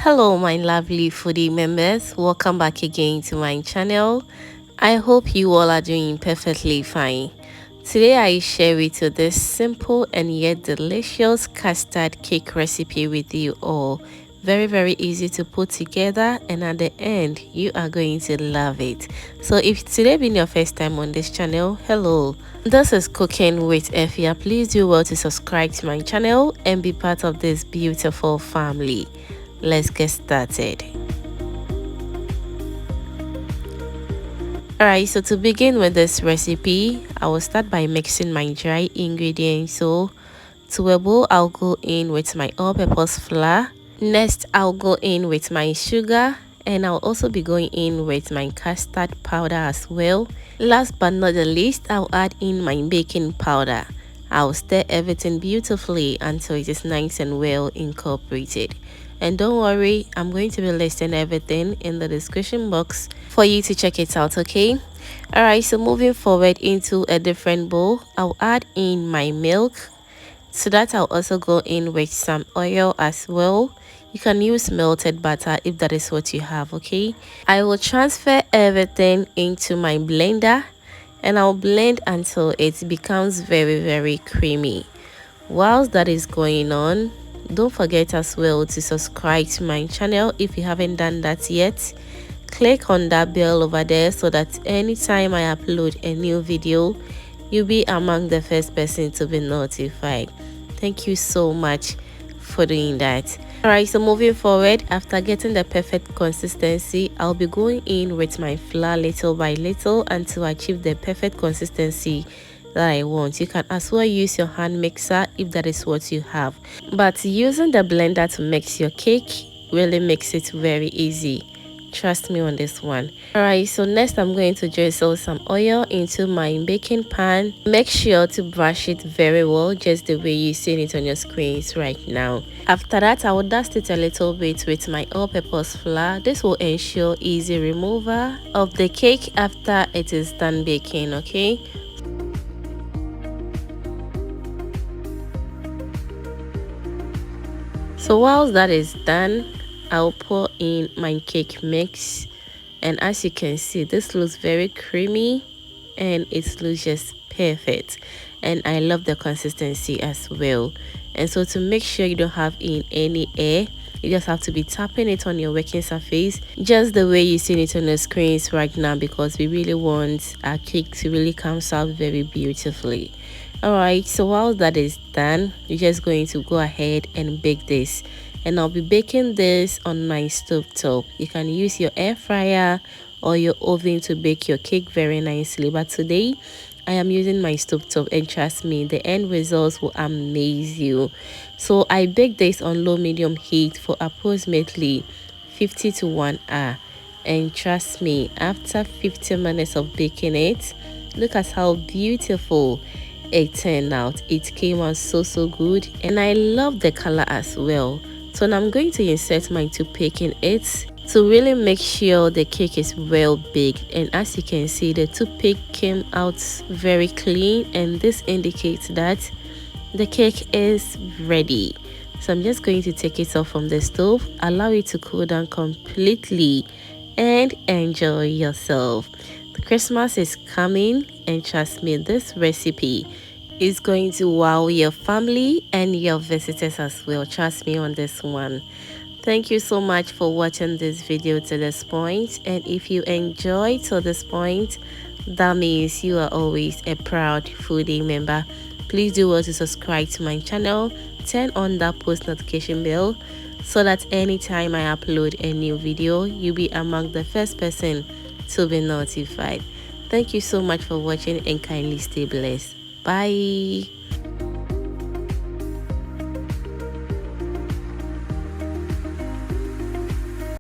Hello my lovely foodie members, welcome back again to my channel. I hope you all are doing perfectly fine. Today I share with you this simple and yet delicious custard cake recipe with you all. Very easy to put together, and at the end you are going to love it. So if today been your first time on this channel, hello, this is Cooking with Efia. Please do well to subscribe to my channel and be part of this beautiful family. Let's get started. Alright, so to begin with this recipe, I will start by mixing my dry ingredients. So to a bowl, I'll go in with my all-purpose flour. Next, I'll go in with my sugar, and I'll also be going in with my custard powder as well. Last but not the least, I'll add in my baking powder. I'll stir everything beautifully until it is nice and well incorporated. And don't worry, I'm going to be listing everything in the description box for you to check it out, okay? Alright, so moving forward into a different bowl, I'll add in my milk. So that I'll also go in with some oil as well. You can use melted butter if that is what you have, okay? I will transfer everything into my blender and I'll blend until it becomes very creamy. Whilst that is going on, don't forget as well to subscribe to my channel if you haven't done that yet. Click on that bell over there so that anytime I upload a new video, you'll be among the first person to be notified. Thank you so much for doing that. Alright, so moving forward, after getting the perfect consistency, I'll be going in with my flour little by little until I achieve the perfect consistency that I want. You can as well use your hand mixer if that is what you have, but using the blender to mix your cake really makes it very easy. Trust me on this one. Alright, so next I'm going to drizzle some oil into my baking pan. Make sure to brush it very well, just the way you see it on your screens right now. After that, I will dust it a little bit with my all-purpose flour. This will ensure easy removal of the cake after it is done baking, okay? So whilst that is done, I'll pour in my cake mix, and as you can see, this looks very creamy and it looks just perfect, and I love the consistency as well. And so to make sure you don't have in any air, you just have to be tapping it on your working surface just the way you see it on the screens right now, because we really want our cake to really come out very beautifully. Alright, so while that is done, you're just going to go ahead and bake this, and I'll be baking this on my stove top. You can use your air fryer or your oven to bake your cake very nicely, but today I am using my stove top, and trust me, the end results will amaze you. So I bake this on low medium heat for approximately 50 to 1 hour, and trust me, after 15 minutes of baking it, look at how beautiful it turned out. It came out so good, and I love the color as well. So now I'm going to insert my toothpick in it to really make sure the cake is well baked, and as you can see, the toothpick came out very clean, and this indicates that the cake is ready. So I'm just going to take it off from the stove, allow it to cool down completely, and enjoy yourself. The Christmas is coming, and trust me, this recipe is going to wow your family and your visitors as well. Trust me on this one. Thank you so much for watching this video to this point, and if you enjoy to this point, that means you are always a proud foodie member. Please do well to subscribe to my channel, turn on that post notification bell so that anytime I upload a new video, you'll be among the first person to be notified. Thank you so much for watching, and kindly stay blessed. Bye.